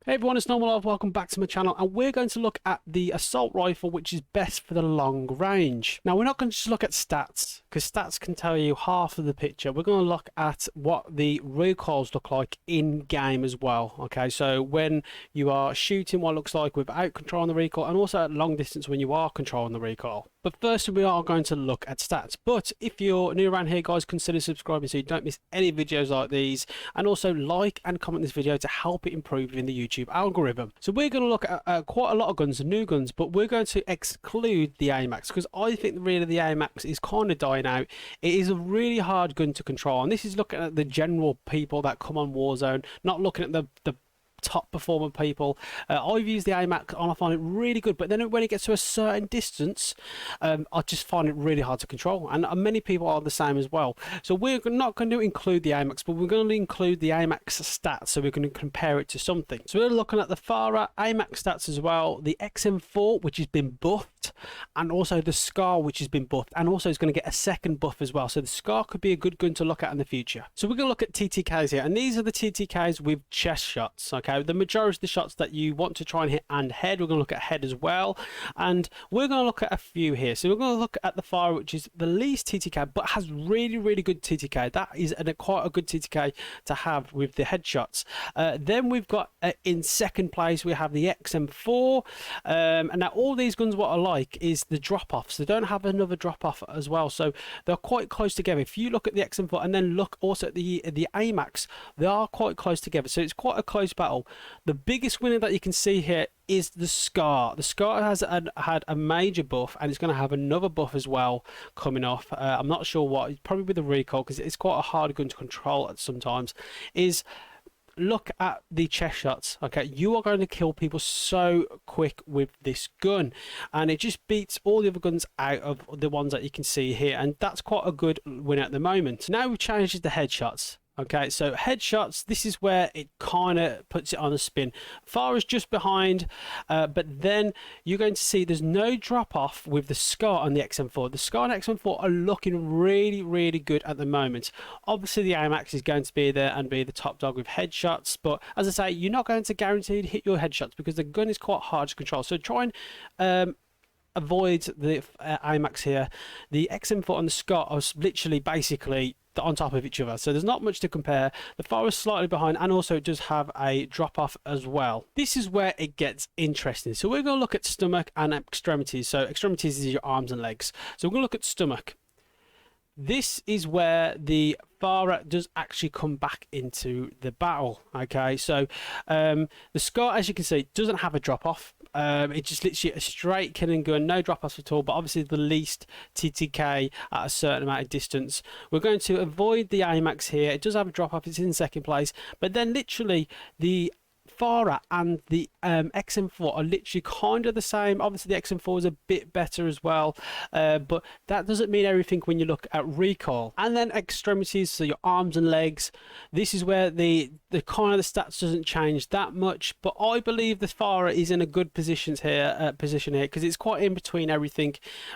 Hey everyone, it's Normal Live. Welcome back to my channel, and we're going to look at the assault rifle, which is best for the long range. Now, we're not going to just look at stats, because stats can tell you half of the picture. We're going to look at what the recoils look like in game as well. Okay, so when you are shooting, what it looks like without controlling the recoil, and also at long distance when you are controlling the recoil. But first, we are going to look at stats. But if you're new around here, guys, consider subscribing so you don't miss any videos like these, and also like and comment this video to help it improve in the YouTube algorithm. So we're going to look at quite a lot of guns and new guns, but we're going to exclude the AMAX because I think really the AMAX is kind of dying out. It is a really hard gun to control, and this is looking at the general people that come on Warzone, not looking at the top performer people. I've used the AMAX and I find it really good, but then when it gets to a certain distance, I just find it really hard to control, and many people are the same as well. So we're not going to include the AMAX, but we're going to include the AMAX stats, so we're going to compare it to something. So we're looking at the FARA AMAX stats as well, the XM4, which has been buffed, and also the SCAR, which has been buffed, and also it's going to get a second buff as well. So the SCAR could be a good gun to look at in the future. So we're going to look at TTKs here, and these are the TTKs with chest shots. Okay, the majority of the shots that you want to try and hit and head, we're going to look at head as well, and we're going to look at a few here. So we're going to look at the FARA, which is the least TTK but has really good TTK. That is quite a good TTK to have with the headshots. Then we've got in second place we have the XM4, and now all these guns, what I like is the drop offs. They don't have another drop off as well, so they're quite close together. If you look at the XM4 and then look also at the AMAX, they are quite close together, so it's quite a close battle. The biggest winner that you can see here is the SCAR. The SCAR has had a major buff, and it's going to have another buff as well coming off. I'm not sure what, probably with the recoil, because it's quite a hard gun to control at sometimes. Is look at the chest shots. Okay, you are going to kill people so quick with this gun, and it just beats all the other guns out of the ones that you can see here, and that's quite a good winner at the moment. Now we've changed the headshots. Okay, so headshots, this is where it kind of puts it on a spin. FAR is just behind, but then you're going to see there's no drop off with the SCAR on the XM4. The SCAR and XM4 are looking really good at the moment. Obviously the AMAX is going to be there and be the top dog with headshots, but as I say, you're not going to guarantee to hit your headshots because the gun is quite hard to control. So try and avoid the AMAX here. The XM4 and the SCAR are literally basically on top of each other, so there's not much to compare. The FARA is slightly behind, and also it does have a drop off as well. This is where it gets interesting. So we're going to look at stomach and extremities. So extremities is your arms and legs, so we're going to look at stomach. This is where the FARA does actually come back into the battle. Okay, so the SCAR, as you can see, doesn't have a drop off. It's just literally a straight killing gun, no drop offs at all, but obviously the least TTK at a certain amount of distance. We're going to avoid the AMAX here. It does have a drop off, it's in second place, but then literally the FARA and the XM4 are literally kind of the same. Obviously the XM4 is a bit better as well, but that doesn't mean everything when you look at recoil. And then extremities, so your arms and legs, this is where the kind of the stats doesn't change that much, but I believe the FARA is in a good position here because it's quite in between everything,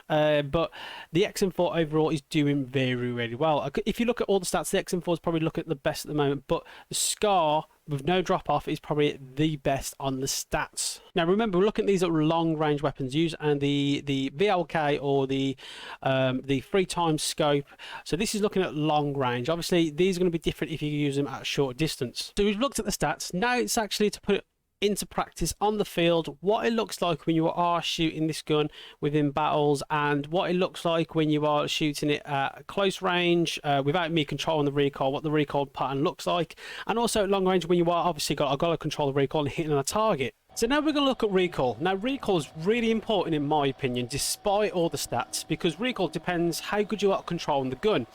but the XM4 overall is doing very well. If you look at all the stats, the XM4 is probably looking at the best at the moment, but the SCAR with no drop off is probably the best on the stats. Now remember, we're looking at these long range weapons used, and the VLK or the 3x scope. So this is looking at long range. Obviously these are going to be different if you use them at a short distance. So we've looked at the stats. Now it's actually to put it into practice on the field, what it looks like when you are shooting this gun within battles, and what it looks like when you are shooting it at close range without me controlling the recoil, what the recoil pattern looks like, and also at long range when you are obviously got to control the recoil and hitting on a target. So now we're going to look at recoil. Now recoil is really important in my opinion, despite all the stats, because recoil depends how good you are at controlling the gun.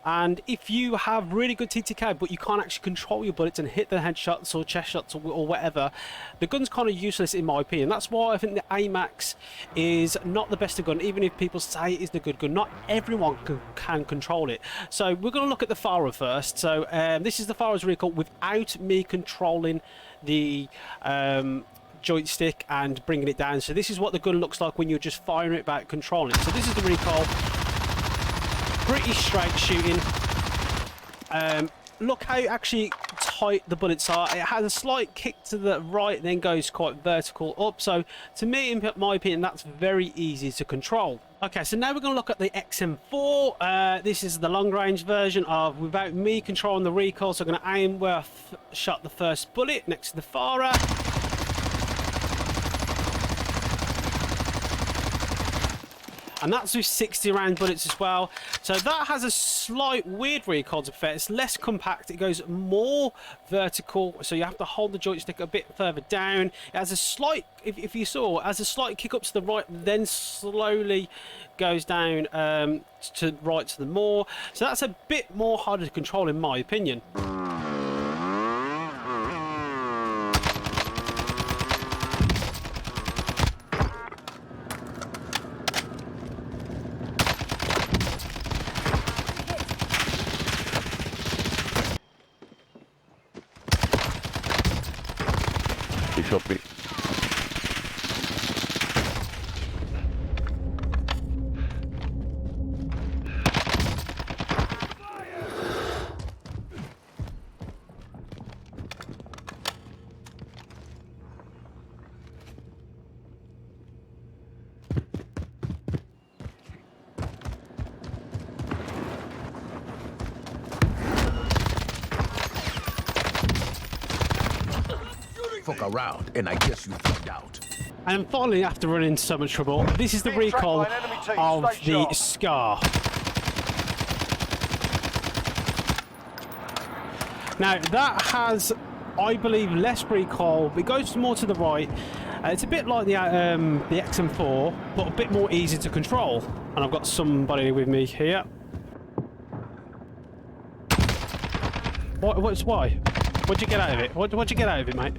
And if you have really good TTK but you can't actually control your bullets and hit the headshots or chest shots or whatever, the gun's kind of useless in my opinion. That's why I think the AMAX is not the best gun, even if people say it is the good gun. Not everyone can control it. So we're going to look at the FARA first. So this is the FARA's recoil without me controlling the joystick and bringing it down. So this is what the gun looks like when you're just firing it without controlling it. So this is the recoil, pretty straight shooting. Look how actually tight the bullets are. It has a slight kick to the right, then goes quite vertical up. So to me, in my opinion, that's very easy to control. Okay, so now we're going to look at the XM4. This is the long-range version of without me controlling the recoil. So I'm going to aim where I shot the first bullet next to the FARA. And that's with 60 round bullets as well. So that has a slight weird recoil effect. It's less compact. It goes more vertical. So you have to hold the joystick a bit further down. It has a slight, if you saw, it has a slight kick up to the right, then slowly goes down to right to the more. So that's a bit more harder to control in my opinion. He shot me. Fuck around, and I guess you flipped out. And finally, after running into so much trouble, this is the recoil of the SCAR. Now that has, I believe, less recoil. It goes more to the right. It's a bit like the XM4, but a bit more easy to control. And I've got somebody with me here. Why? What'd you get out of it? What'd you get out of it, mate?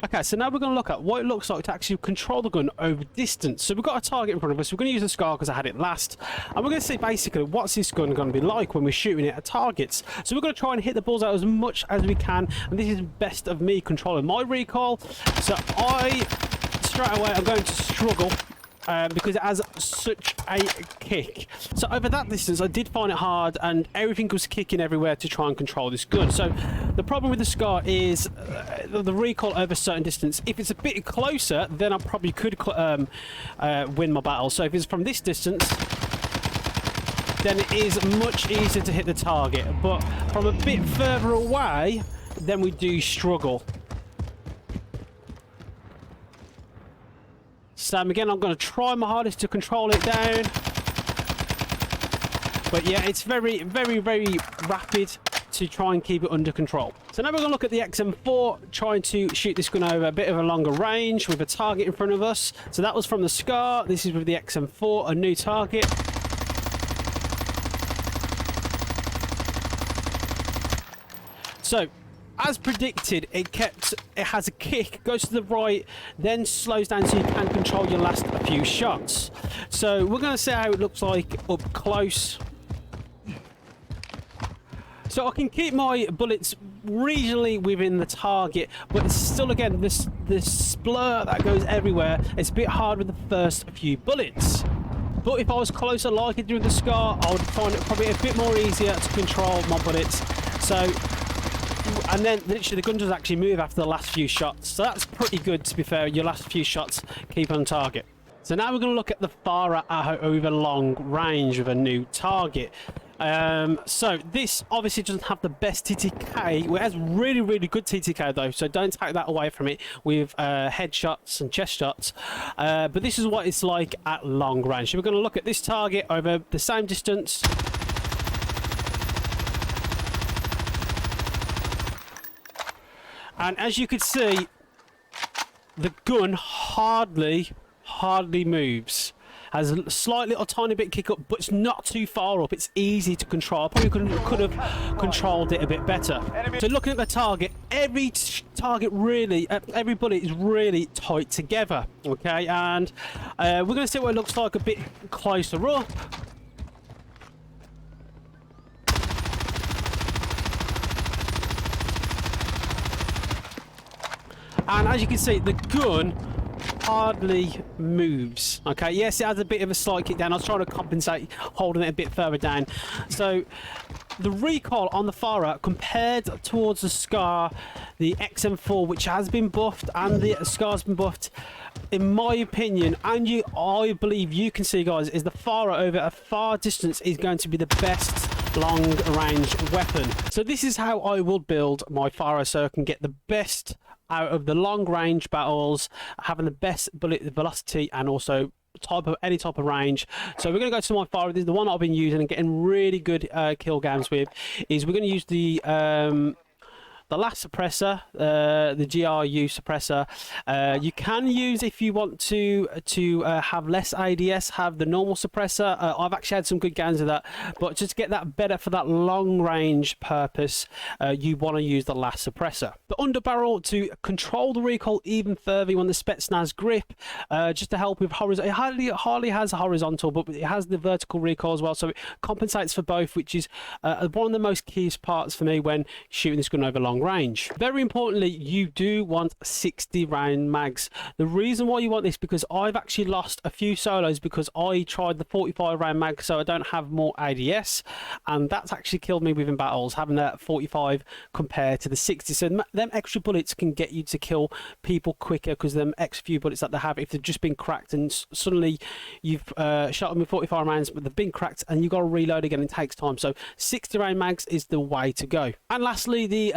Okay, so now we're going to look at what it looks like to actually control the gun over distance. So we've got a target in front of us. We're going to use the SCAR because I had it last. And we're going to see basically what's this gun going to be like when we're shooting it at targets. So we're going to try and hit the balls out as much as we can. And this is best of me controlling my recoil. So straight away, I'm going to struggle. Because it has such a kick. So over that distance I did find it hard and everything was kicking everywhere to try and control this gun. So the problem with the SCAR is the recoil over a certain distance. If it's a bit closer, then I probably could win my battle. So if it's from this distance, then it is much easier to hit the target, but from a bit further away, then we do struggle. So again, I'm going to try my hardest to control it down. But yeah, it's very, very, very rapid to try and keep it under control. So now we're going to look at the XM4, trying to shoot this gun over a bit of a longer range with a target in front of us. So that was from the SCAR. This is with the XM4, a new target. So as predicted, it has a kick, goes to the right, then slows down so you can control your last few shots. So we're going to see how it looks like up close. So I can keep my bullets regionally within the target, but it's still, again, this splur that goes everywhere. It's a bit hard with the first few bullets. But if I was closer like it with the SCAR, I would find it probably a bit more easier to control my bullets. So, and then literally the gun does actually move after the last few shots. So that's pretty good, to be fair. Your last few shots keep on target. So now we're going to look at the FARA over long range with a new target. So this obviously doesn't have the best TTK. Well, it has really, really good TTK though, so don't take that away from it with headshots and chest shots. But this is what it's like at long range. So we're going to look at this target over the same distance. And as you can see, the gun hardly moves. Has a slight little tiny bit kick up, but it's not too far up. It's easy to control. I probably could have controlled it a bit better. So looking at the target, every target really, every bullet is really tight together. Okay, and we're going to see what it looks like a bit closer up. And as you can see, the gun hardly moves. Okay, yes, it has a bit of a slight kick down. I was trying to compensate, holding it a bit further down. So the recoil on the FARA compared towards the SCAR, the XM4, which has been buffed, and the SCAR's been buffed, in my opinion, and I believe you can see, guys, is the FARA over a far distance is going to be the best long range weapon. So this is how I will build my FARA so I can get the best out of the long range battles, having the best bullet velocity and also any type of range. So we're going to go to my FARA. This is the one I've been using and getting really good kill games with. Is we're going to use the last suppressor, the GRU suppressor. You can use, if you want to have less ADS, have the normal suppressor. I've actually had some good games with that, but just to get that better for that long range purpose, you want to use the last suppressor. The underbarrel to control the recoil even further. You want the Spetsnaz grip, just to help with horizontal. It hardly has a horizontal, but it has the vertical recoil as well, so it compensates for both, which is one of the most key parts for me when shooting this gun over long range. Very importantly, you do want 60 round mags. The reason why you want this, because I've actually lost a few solos because I tried the 45 round mag, so I don't have more ADS, and that's actually killed me within battles, having that 45 compared to the 60. So them extra bullets can get you to kill people quicker, because them extra few bullets that they have, if they've just been cracked and suddenly you've shot them with 45 rounds but they've been cracked and you've got to reload again, it takes time. So 60 round mags is the way to go. And lastly, the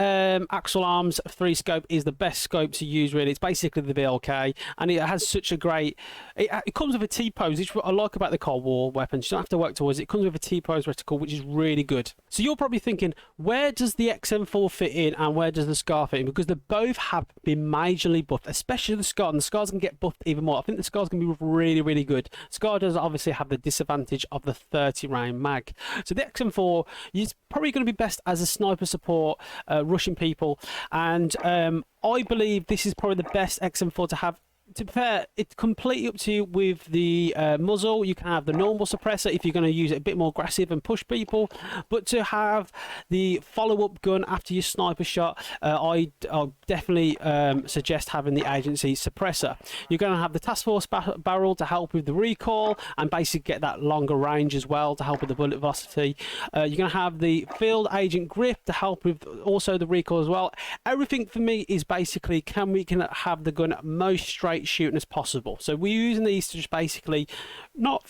Axle Arms 3 scope is the best scope to use, really. It's basically the BLK, and it has such a great, it comes with a T-pose, which I like about the Cold War weapons. You don't have to work towards it. It comes with a T-pose reticle, which is really good. So you're probably thinking, where does the XM4 fit in and where does the SCAR fit in? Because they both have been majorly buffed, especially the SCAR, and the SCAR's going to get buffed even more. I think the SCAR's going to be really, really good. SCAR does obviously have the disadvantage of the 30 round mag. So the XM4 is probably going to be best as a sniper support, rushing people, and I believe this is probably the best XM4 to have. To be fair, it's completely up to you with the muzzle. You can have the normal suppressor if you're going to use it a bit more aggressive and push people, but to have the follow-up gun after your sniper shot, I'll definitely suggest having the agency suppressor. You're going to have the task force barrel to help with the recoil and basically get that longer range as well to help with the bullet velocity. You're going to have the field agent grip to help with also the recoil as well. Everything for me is basically, we can have the gun most straight shooting as possible. So we're using these to just basically not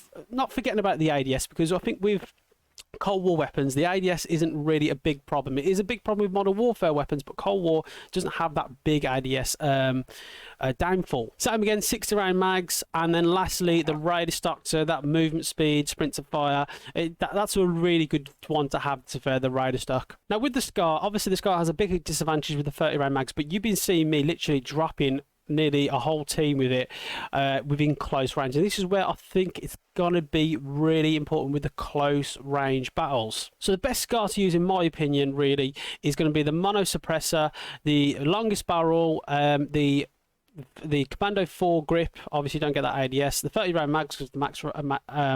forgetting about the ADS, because I think with Cold War weapons, the ADS isn't really a big problem. It is a big problem with modern warfare weapons, but Cold War doesn't have that big ADS downfall. Same again, 60 round mags, and then lastly the radar stock, so that movement speed, sprint to fire, that's a really good one to have to fare the radar stock. Now with the SCAR, obviously the SCAR has a big disadvantage with the 30 round mags, but you've been seeing me literally dropping nearly a whole team with it within close range, and this is where I think it's going to be really important with the close range battles. So the best SCAR to use, in my opinion, really is going to be the mono suppressor, the longest barrel, the Commando 4 grip, obviously you don't get that ADS, the 30 round mags is the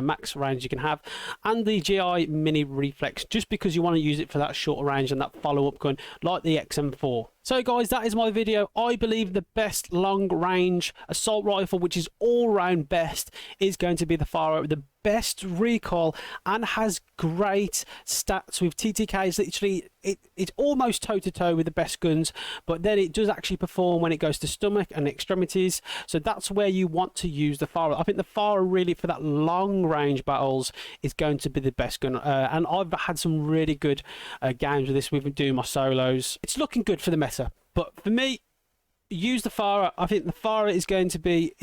max range you can have, and the GI mini reflex, just because you want to use it for that shorter range and that follow-up gun like the XM4. So guys, that is my video. I believe the best long range assault rifle, which is all round best, is going to be the FARA, the best recoil and has great stats with TTKs. Literally it's almost toe to toe with the best guns, but then it does actually perform when it goes to stomach and extremities. So that's where you want to use the FARA. I think the FARA really for that long range battles is going to be the best gun, and I've had some really good games with this. We've been doing my solos. It's looking good for the meta, but for me, use the FARA. I think the FARA is going to be,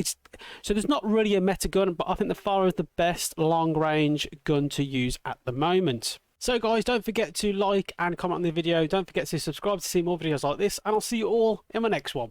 so there's not really a meta gun, but I think the FARA is the best long range gun to use at the moment. So guys, don't forget to like and comment on the video. Don't forget to subscribe to see more videos like this, and I'll see you all in my next one.